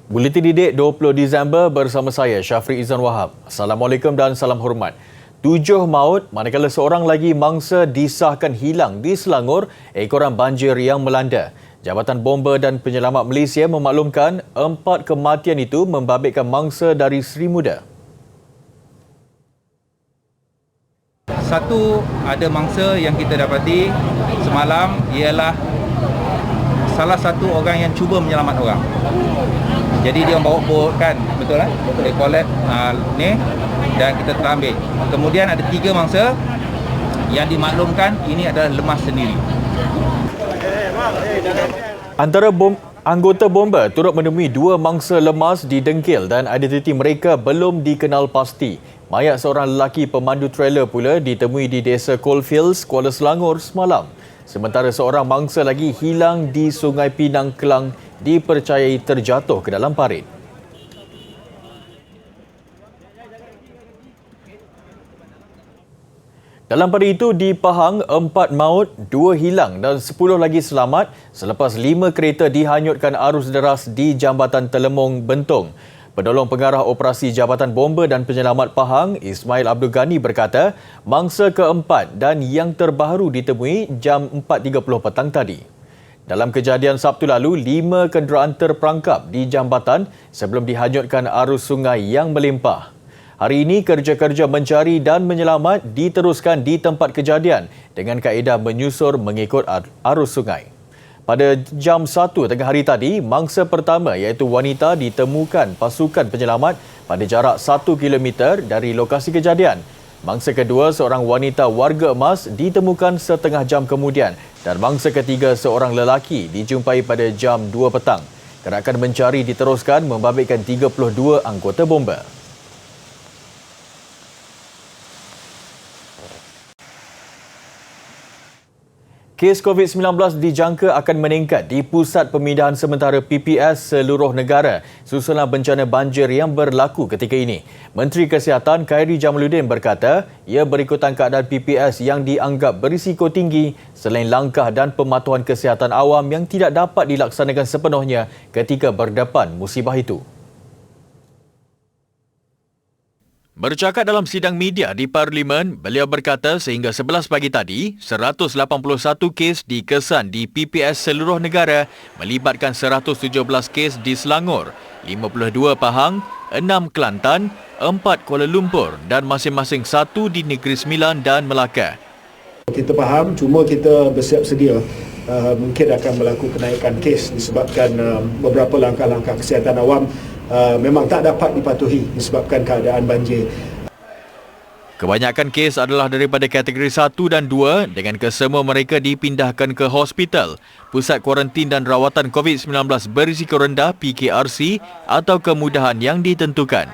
Buletin Didik 20 Disember bersama saya, Syafri Izan Wahab. Assalamualaikum dan salam hormat. 7 maut manakala seorang lagi mangsa disahkan hilang di Selangor ekoran banjir yang melanda. Jabatan Bomba dan Penyelamat Malaysia memaklumkan 4 kematian itu membabitkan mangsa dari Seri Muda. Satu, ada mangsa yang kita dapati semalam ialah salah satu orang yang cuba menyelamat orang. Jadi dia bawa bot kan, betul lah? Dia collect ni dan kita terambil. Kemudian ada 3 mangsa yang dimaklumkan ini adalah lemas sendiri. Antara anggota Bomba turut menemui 2 mangsa lemas di Dengkil dan identiti mereka belum dikenal pasti. Mayat seorang lelaki pemandu trailer pula ditemui di Desa Coalfields, Kuala Selangor semalam. Sementara seorang mangsa lagi hilang di Sungai Pinang, Kelang, dipercayai terjatuh ke dalam parit. Dalam pada itu, di Pahang, 4 maut, 2 hilang dan 10 lagi selamat selepas 5 kereta dihanyutkan arus deras di Jambatan Telemong, Bentong. Penolong Pengarah Operasi Jabatan Bomba dan Penyelamat Pahang, Ismail Abdul Ghani berkata, mangsa keempat dan yang terbaru ditemui jam 4.30 petang tadi. Dalam kejadian Sabtu lalu, 5 kenderaan terperangkap di jambatan sebelum dihanyutkan arus sungai yang melimpah. Hari ini, kerja-kerja mencari dan menyelamat diteruskan di tempat kejadian dengan kaedah menyusur mengikut arus sungai. Pada jam 1 tengah hari tadi, mangsa pertama iaitu wanita ditemukan pasukan penyelamat pada jarak 1 km dari lokasi kejadian. Mangsa kedua, seorang wanita warga emas ditemukan setengah jam kemudian dan mangsa ketiga, seorang lelaki dijumpai pada jam 2 petang. Gerakan mencari diteruskan membabitkan 32 anggota Bomba. Kes COVID-19 dijangka akan meningkat di Pusat Pemindahan Sementara PPS seluruh negara susulan bencana banjir yang berlaku ketika ini. Menteri Kesihatan Khairy Jamaluddin berkata, ia berikutan keadaan PPS yang dianggap berisiko tinggi selain langkah dan pematuhan kesihatan awam yang tidak dapat dilaksanakan sepenuhnya ketika berdepan musibah itu. Bercakap dalam sidang media di Parlimen, beliau berkata sehingga 11 pagi tadi, 181 kes dikesan di PPS seluruh negara melibatkan 117 kes di Selangor, 52 Pahang, 6 Kelantan, 4 Kuala Lumpur dan masing-masing 1 di Negeri Sembilan dan Melaka. Kita faham, cuma kita bersiap sedia. Mungkin akan berlaku kenaikan kes disebabkan beberapa langkah-langkah kesihatan awam memang tak dapat dipatuhi disebabkan keadaan banjir. Kebanyakan kes adalah daripada kategori 1 dan 2 dengan kesemua mereka dipindahkan ke hospital, pusat kuarantin dan rawatan COVID-19 berisiko rendah PKRC atau kemudahan yang ditentukan.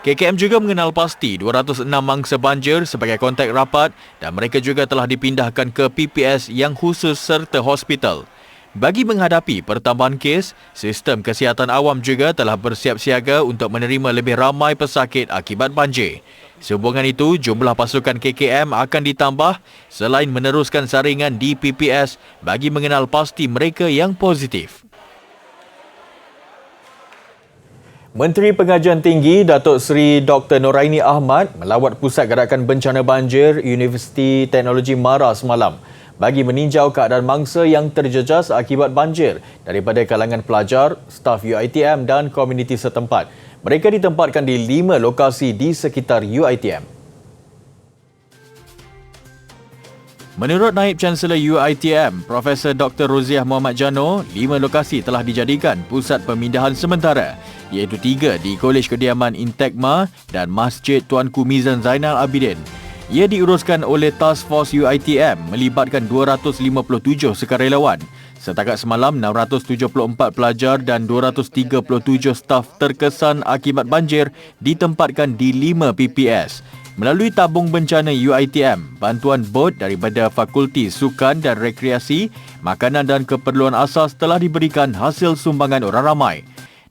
KKM juga mengenal pasti 206 mangsa banjir sebagai kontak rapat dan mereka juga telah dipindahkan ke PPS yang khusus serta hospital. Bagi menghadapi pertambahan kes, sistem kesihatan awam juga telah bersiap siaga untuk menerima lebih ramai pesakit akibat banjir. Sehubungan itu, jumlah pasukan KKM akan ditambah selain meneruskan saringan di PPS bagi mengenal pasti mereka yang positif. Menteri Pengajian Tinggi Datuk Seri Dr. Noraini Ahmad melawat Pusat Gerakan Bencana Banjir Universiti Teknologi Mara semalam bagi meninjau keadaan mangsa yang terjejas akibat banjir daripada kalangan pelajar, staf UiTM dan komuniti setempat. Mereka ditempatkan di 5 lokasi di sekitar UiTM. Menurut Naib Chancellor UiTM, Profesor Dr. Roziah Muhammad Jano, 5 lokasi telah dijadikan pusat pemindahan sementara, iaitu 3 di Kolej Kediaman Intekma dan Masjid Tuanku Mizan Zainal Abidin. Ia diuruskan oleh Task Force UiTM melibatkan 257 sukarelawan. Setakat semalam, 674 pelajar dan 237 staf terkesan akibat banjir ditempatkan di 5 PPS. Melalui tabung bencana UiTM, bantuan bot daripada Fakulti Sukan dan Rekreasi, makanan dan keperluan asas telah diberikan hasil sumbangan orang ramai.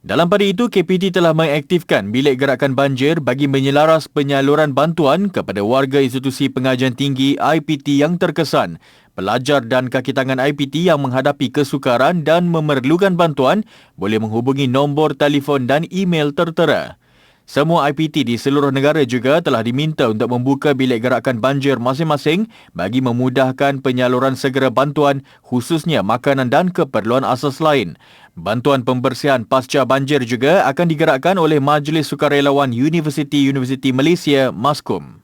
Dalam pada itu, KPT telah mengaktifkan bilik gerakan banjir bagi menyelaras penyaluran bantuan kepada warga institusi pengajian tinggi IPT yang terkesan. Pelajar dan kaki tangan IPT yang menghadapi kesukaran dan memerlukan bantuan boleh menghubungi nombor telefon dan email tertera. Semua IPT di seluruh negara juga telah diminta untuk membuka bilik gerakan banjir masing-masing bagi memudahkan penyaluran segera bantuan khususnya makanan dan keperluan asas lain. Bantuan pembersihan pasca banjir juga akan digerakkan oleh Majlis Sukarelawan Universiti Malaysia, MASKUM.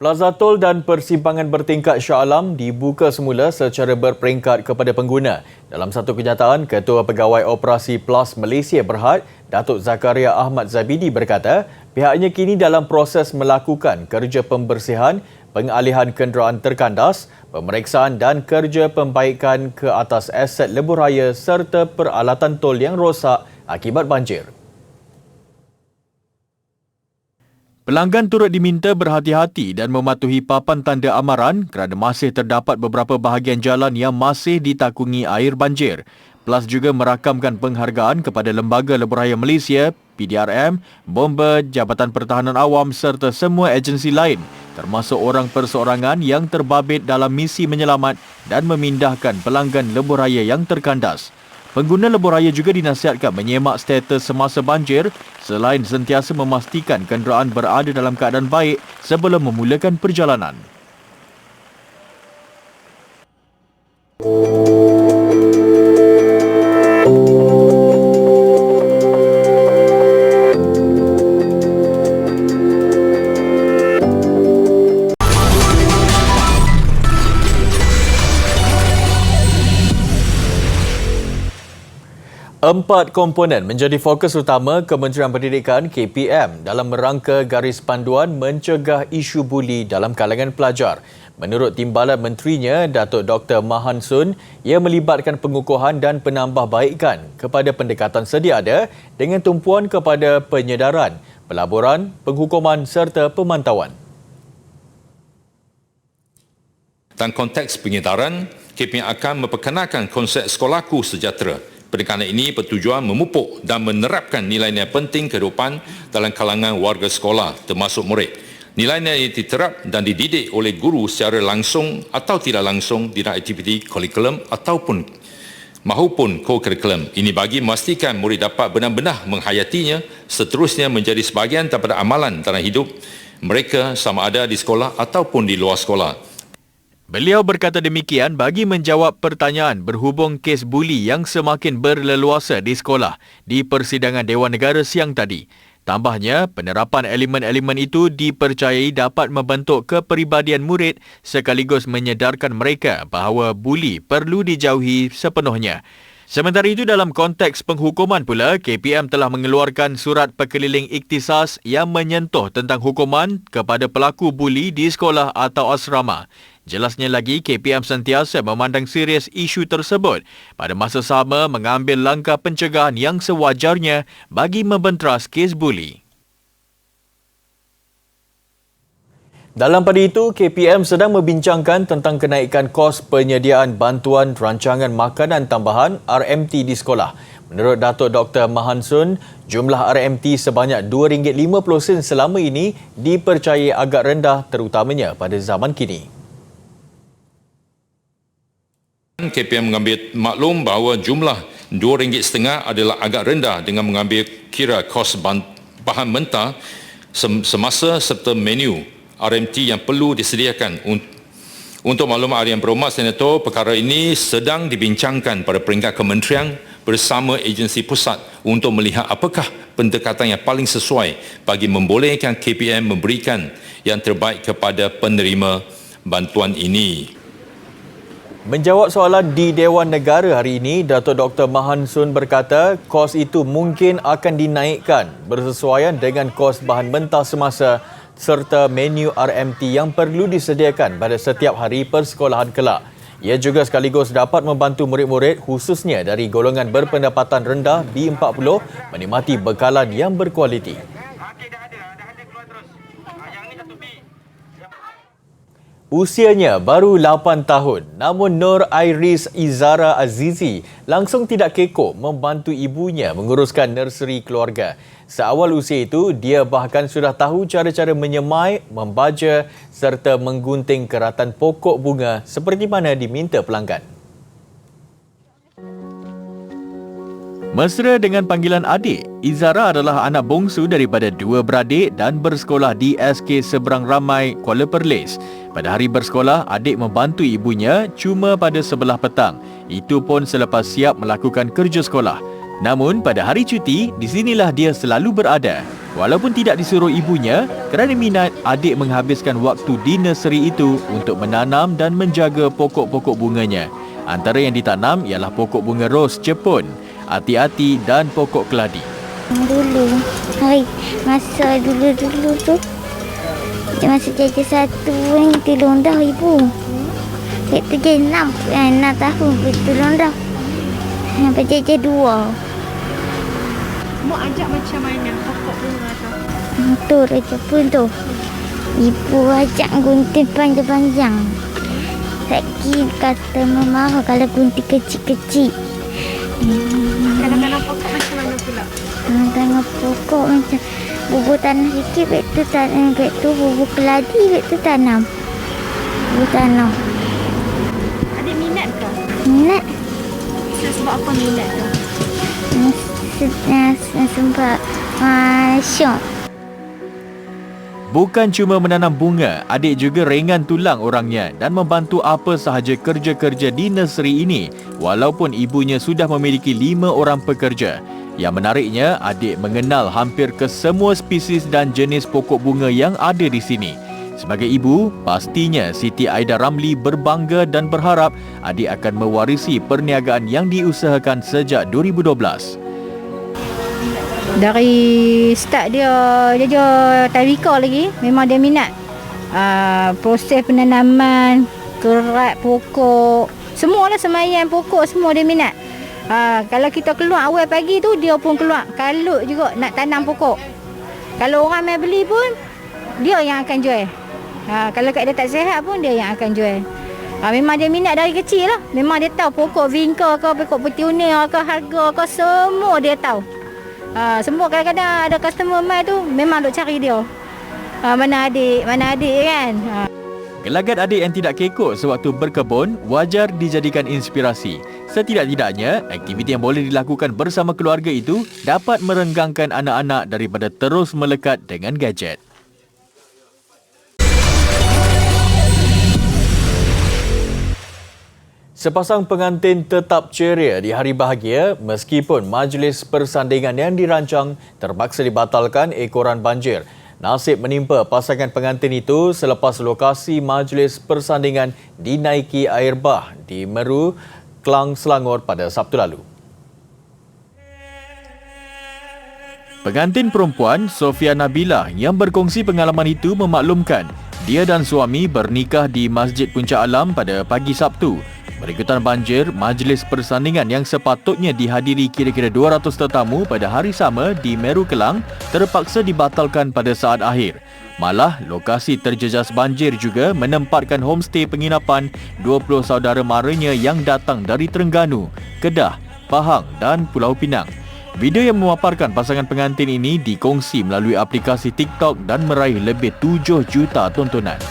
Plaza Tol dan persimpangan bertingkat Shah Alam dibuka semula secara berperingkat kepada pengguna. Dalam satu kenyataan, Ketua Pegawai Operasi PLAS Malaysia Berhad, Datuk Zakaria Ahmad Zabidi berkata, pihaknya kini dalam proses melakukan kerja pembersihan, pengalihan kenderaan terkandas, pemeriksaan dan kerja pembaikan ke atas aset lebuh raya serta peralatan tol yang rosak akibat banjir. Pelanggan turut diminta berhati-hati dan mematuhi papan tanda amaran kerana masih terdapat beberapa bahagian jalan yang masih ditakungi air banjir. PLAS juga merakamkan penghargaan kepada Lembaga Lebuh Raya Malaysia, PDRM, Bomba, Jabatan Pertahanan Awam serta semua agensi lain termasuk orang perseorangan yang terbabit dalam misi menyelamat dan memindahkan pelanggan lebuh raya yang terkandas. Pengguna lebuh raya juga dinasihatkan menyemak status semasa banjir selain sentiasa memastikan kenderaan berada dalam keadaan baik sebelum memulakan perjalanan. Empat komponen menjadi fokus utama Kementerian Pendidikan KPM dalam merangka garis panduan mencegah isu buli dalam kalangan pelajar. Menurut Timbalan Menterinya, Datuk Dr. Mahan Sun, ia melibatkan pengukuhan dan penambahbaikan kepada pendekatan sedia ada dengan tumpuan kepada penyedaran, pelaburan, penghukuman serta pemantauan. Dalam konteks penyedaran, KPM akan memperkenalkan konsep Sekolahku Sejahtera. Pendekatan ini bertujuan memupuk dan menerapkan nilai-nilai penting kehidupan dalam kalangan warga sekolah termasuk murid. Nilai-nilai ini diterap dan dididik oleh guru secara langsung atau tidak langsung di dalam aktiviti kurikulum ataupun mahupun co-kurikulum. Ini bagi memastikan murid dapat benar-benar menghayatinya seterusnya menjadi sebahagian daripada amalan dalam hidup mereka sama ada di sekolah ataupun di luar sekolah. Beliau berkata demikian bagi menjawab pertanyaan berhubung kes buli yang semakin berleluasa di sekolah di persidangan Dewan Negara siang tadi. Tambahnya, penerapan elemen-elemen itu dipercayai dapat membentuk kepribadian murid sekaligus menyedarkan mereka bahawa buli perlu dijauhi sepenuhnya. Sementara itu, dalam konteks penghukuman pula, KPM telah mengeluarkan surat perkeliling ikhtisas yang menyentuh tentang hukuman kepada pelaku buli di sekolah atau asrama. Jelasnya lagi, KPM sentiasa memandang serius isu tersebut pada masa sama mengambil langkah pencegahan yang sewajarnya bagi membenteras kes buli. Dalam pada itu, KPM sedang membincangkan tentang kenaikan kos penyediaan bantuan rancangan makanan tambahan RMT di sekolah. Menurut Datuk Dr. Mahan Sun, jumlah RMT sebanyak RM2.50 selama ini dipercayai agak rendah terutamanya pada zaman kini. KPM mengambil maklum bahawa jumlah RM2.50 adalah agak rendah dengan mengambil kira kos bahan mentah semasa serta menu RMT yang perlu disediakan. Untuk maklumat Yang Berhormat Senator, perkara ini sedang dibincangkan pada peringkat kementerian bersama agensi pusat untuk melihat apakah pendekatan yang paling sesuai bagi membolehkan KPM memberikan yang terbaik kepada penerima bantuan ini. Menjawab soalan di Dewan Negara hari ini, Datuk Dr. Mahan Sun berkata kos itu mungkin akan dinaikkan bersesuaian dengan kos bahan mentah semasa serta menu RMT yang perlu disediakan pada setiap hari persekolahan kelak. Ia juga sekaligus dapat membantu murid-murid khususnya dari golongan berpendapatan rendah B40 menikmati bekalan yang berkualiti. Usianya baru 8 tahun, namun Nur Iris Izara Azizi langsung tidak kekok membantu ibunya menguruskan nursery keluarga. Seawal usia itu, dia bahkan sudah tahu cara-cara menyemai, membaja serta menggunting keratan pokok bunga seperti mana diminta pelanggan. Mesra dengan panggilan adik, Izara adalah anak bongsu daripada 2 beradik dan bersekolah di SK Seberang Ramai, Kuala Perlis. Pada hari bersekolah, adik membantu ibunya cuma pada sebelah petang. Itu pun selepas siap melakukan kerja sekolah. Namun pada hari cuti, di sinilah dia selalu berada. Walaupun tidak disuruh ibunya, kerana minat, adik menghabiskan waktu di nursery itu untuk menanam dan menjaga pokok-pokok bunganya. Antara yang ditanam ialah pokok bunga ros Jepun, ati-ati dan pokok keladi. Dulu, masa dulu tu, masa jajah 1 yang tolong dah ibu. Itu je 6 tahun tolong dah. Sampai jajah 2. Mak ajak macam mana pokok bunga tu? Tu raja pun tu. Ibu ajak gunting panjang-panjang. Lagi kata mama kalau gunting kecil-kecil. Kadang-kadang pokok macam mana pula? Tengok pokok macam bubur tanah sikit, lepas tu tanam, lepas tu bubur keladi, lepas tu tanam. Bubur tanam. Adik minat ke? Minat. Sebab apa minat tu? Sebab syok. Bukan cuma menanam bunga, adik juga ringan tulang orangnya dan membantu apa sahaja kerja-kerja di nursery ini walaupun ibunya sudah memiliki 5 orang pekerja. Yang menariknya, adik mengenal hampir ke semua spesies dan jenis pokok bunga yang ada di sini. Sebagai ibu, pastinya Siti Aida Ramli berbangga dan berharap adik akan mewarisi perniagaan yang diusahakan sejak 2012. Dari start dia tarika lagi, memang dia minat. Proses penanaman, kerat pokok, semualah semaian pokok semua dia minat. Kalau kita keluar awal pagi tu, dia pun keluar kalut juga nak tanam pokok. Kalau orang mai beli pun, dia yang akan jual. Kalau kat dia tak sihat pun, dia yang akan jual. Memang dia minat dari kecil lah. Memang dia tahu pokok vinca ke, pokok petunia ke, harga ke, semua dia tahu. Semua kadang-kadang ada customer mai tu memang duk cari dia. Mana adik kan. Gelagat adik yang tidak kekok sewaktu berkebun wajar dijadikan inspirasi. Setidak-tidaknya, aktiviti yang boleh dilakukan bersama keluarga itu dapat merenggangkan anak-anak daripada terus melekat dengan gadget. Sepasang pengantin tetap ceria di hari bahagia meskipun majlis persandingan yang dirancang terpaksa dibatalkan ekoran banjir. Nasib menimpa pasangan pengantin itu selepas lokasi majlis persandingan dinaiki air bah di Meru, Klang, Selangor pada Sabtu lalu. Pengantin perempuan Sofia Nabila yang berkongsi pengalaman itu memaklumkan dia dan suami bernikah di Masjid Puncak Alam pada pagi Sabtu. Berikutan banjir, majlis persandingan yang sepatutnya dihadiri kira-kira 200 tetamu pada hari sama di Meru Kelang terpaksa dibatalkan pada saat akhir. Malah, lokasi terjejas banjir juga menempatkan homestay penginapan 20 saudara maranya yang datang dari Terengganu, Kedah, Pahang dan Pulau Pinang. Video yang memaparkan pasangan pengantin ini dikongsi melalui aplikasi TikTok dan meraih lebih 7 juta tontonan.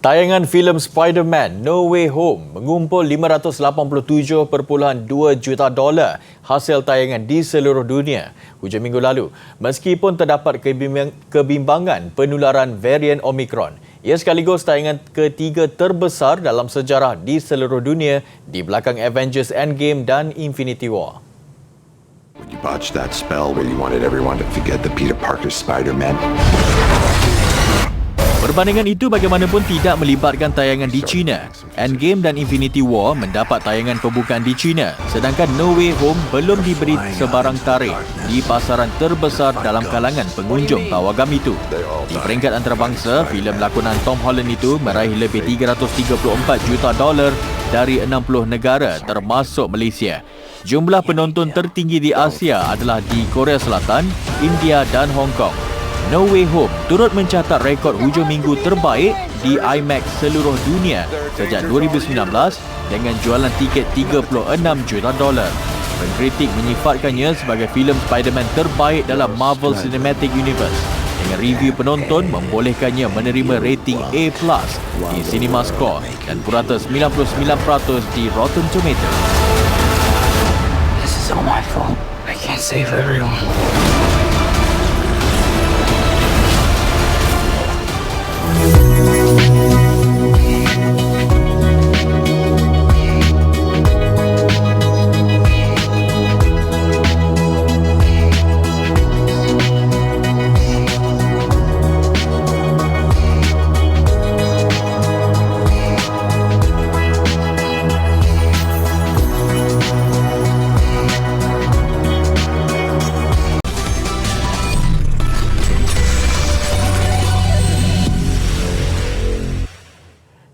Tayangan filem Spider-Man No Way Home mengumpul $587.2 juta hasil tayangan di seluruh dunia hujung minggu lalu. Meskipun terdapat kebimbangan penularan varian Omicron, ia sekaligus tayangan ketiga terbesar dalam sejarah di seluruh dunia di belakang Avengers Endgame dan Infinity War. When you botched that spell where you wanted everyone to forget the Peter Parker Spider-Man. Perbandingan itu bagaimanapun tidak melibatkan tayangan di China. Endgame dan Infinity War mendapat tayangan pembukaan di China, sedangkan No Way Home belum diberi sebarang tarikh di pasaran terbesar dalam kalangan pengunjung pawagam itu. Di peringkat antarabangsa, filem lakonan Tom Holland itu meraih lebih $334 juta dari 60 negara termasuk Malaysia. Jumlah penonton tertinggi di Asia adalah di Korea Selatan, India dan Hong Kong. No Way Home turut mencatat rekod hujung minggu terbaik di IMAX seluruh dunia sejak 2019 dengan jualan tiket $36 juta. Pengkritik menyifatkannya sebagai filem Spider-Man terbaik dalam Marvel Cinematic Universe, dengan review penonton membolehkannya menerima rating A+ di CinemaScore dan purata 99% di Rotten Tomatoes. This is all my fault. I can't save everyone.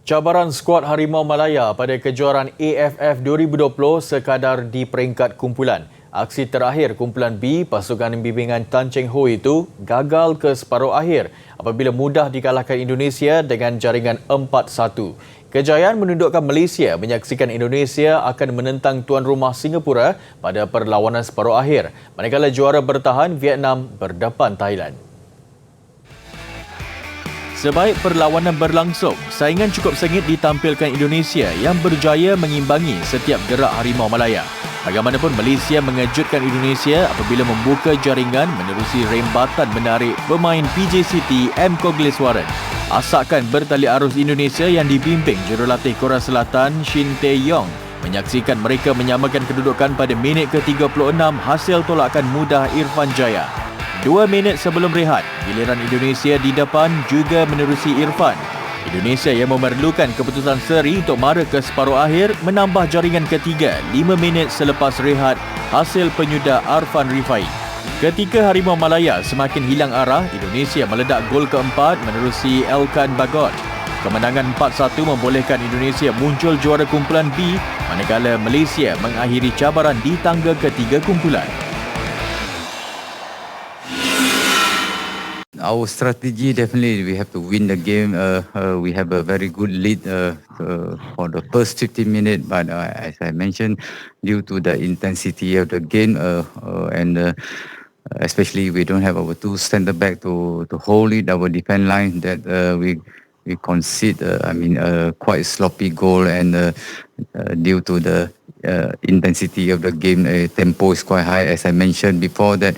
Cabaran skuad Harimau Malaya pada kejuaraan AFF 2020 sekadar di peringkat kumpulan. Aksi terakhir kumpulan B pasukan bimbingan Tan Cheng Ho itu gagal ke separuh akhir apabila mudah dikalahkan Indonesia dengan jaringan 4-1. Kejayaan menundukkan Malaysia menyaksikan Indonesia akan menentang tuan rumah Singapura pada perlawanan separuh akhir, manakala juara bertahan Vietnam berdepan Thailand. Sebaik perlawanan berlangsung, saingan cukup sengit ditampilkan Indonesia yang berjaya mengimbangi setiap gerak Harimau Malaya. Bagaimanapun, Malaysia mengejutkan Indonesia apabila membuka jaringan menerusi rembatan menarik pemain PJ City M. Kogleswaran. Asakan bertali arus Indonesia yang dibimbing jurulatih Korea Selatan Shin Tae-yong menyaksikan mereka menyamakan kedudukan pada minit ke-36 hasil tolakan mudah Irfan Jaya. 2 minit sebelum rehat, giliran Indonesia di depan juga menerusi Irfan. Indonesia yang memerlukan keputusan seri untuk mara ke separuh akhir menambah jaringan ketiga 5 minit selepas rehat hasil penyudah Arfan Rifai. Ketika Harimau Malaya semakin hilang arah, Indonesia meledak gol keempat menerusi Elkan Bagot. Kemenangan 4-1 membolehkan Indonesia muncul juara kumpulan B, manakala Malaysia mengakhiri cabaran di tangga ketiga kumpulan. Our strategy, definitely we have to win the game. We have a very good lead for the first 15 minutes, but as I mentioned, due to the intensity of the game and especially we don't have our two centre back to hold it, our defence line, that we concede quite sloppy goal, and due to the intensity of the game, tempo is quite high. As I mentioned before, that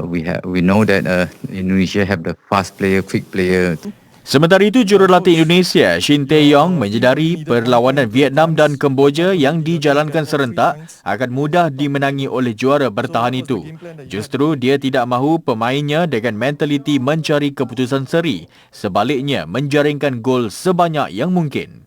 we know that Indonesia have the fast player, quick player. Sementara itu, jurulatih Indonesia Shin Tae-yong menyedari perlawanan Vietnam dan Kemboja yang dijalankan serentak akan mudah dimenangi oleh juara bertahan itu. Justru dia tidak mahu pemainnya dengan mentaliti mencari keputusan seri, sebaliknya menjaringkan gol sebanyak yang mungkin.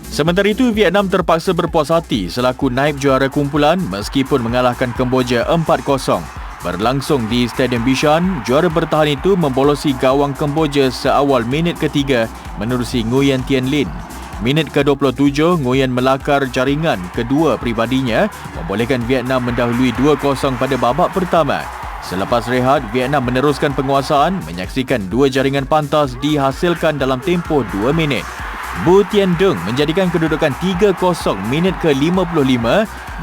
Sementara itu, Vietnam terpaksa berpuas hati selaku naib juara kumpulan meskipun mengalahkan Kemboja 4-0. Berlangsung di Stadium Bishan, juara bertahan itu membolosi gawang Kemboja seawal minit ketiga menerusi Nguyen Tien Lin. Minit ke-27, Nguyen melakar jaringan kedua pribadinya membolehkan Vietnam mendahului 2-0 pada babak pertama. Selepas rehat, Vietnam meneruskan penguasaan, menyaksikan dua jaringan pantas dihasilkan dalam tempoh 2 minit. Bu Tien Dung menjadikan kedudukan 3-0 minit ke-55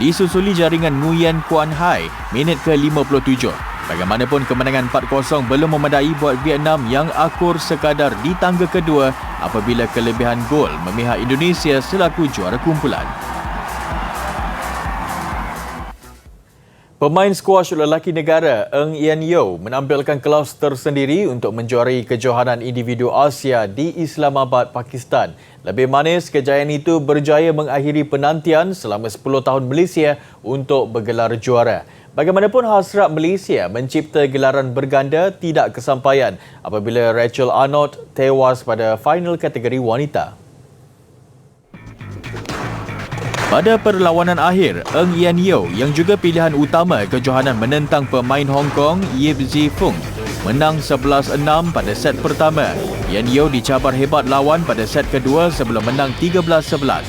disusuli jaringan Nguyen Quan Hai minit ke-57. Bagaimanapun, kemenangan 4-0 belum memadai buat Vietnam yang akur sekadar di tangga kedua apabila kelebihan gol memihak Indonesia selaku juara kumpulan. Pemain skuash lelaki negara Ng Yen Yew menampilkan kelas tersendiri untuk menjuarai kejohanan individu Asia di Islamabad, Pakistan. Lebih manis, kejayaan itu berjaya mengakhiri penantian selama 10 tahun Malaysia untuk bergelar juara. Bagaimanapun, hasrat Malaysia mencipta gelaran berganda tidak kesampaian apabila Rachel Arnott tewas pada final kategori wanita. Pada perlawanan akhir, Ng Yen Yew yang juga pilihan utama kejohanan menentang pemain Hong Kong Yip Zi Fung menang 11-6 pada set pertama. Yen Yew dicabar hebat lawan pada set kedua sebelum menang 13-11.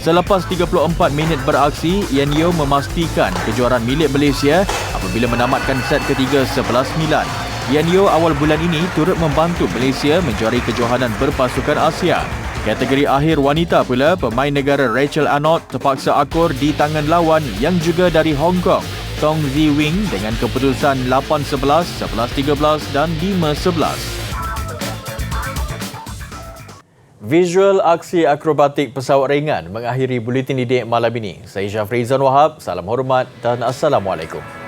Selepas 34 minit beraksi, Yan Yeo memastikan kejuaraan milik Malaysia apabila menamatkan set ketiga 11-9. Yan Yeo awal bulan ini turut membantu Malaysia menjuarai kejohanan berpasukan Asia. Kategori akhir wanita pula, pemain negara Rachel Arnott terpaksa akur di tangan lawan yang juga dari Hong Kong, Tong Zi Wing dengan keputusan 8-11, 11-13 dan 5-11. Visual aksi akrobatik pesawat ringan mengakhiri Buletin Didik malam ini. Saya Syafrizan Wahab, salam hormat dan Assalamualaikum.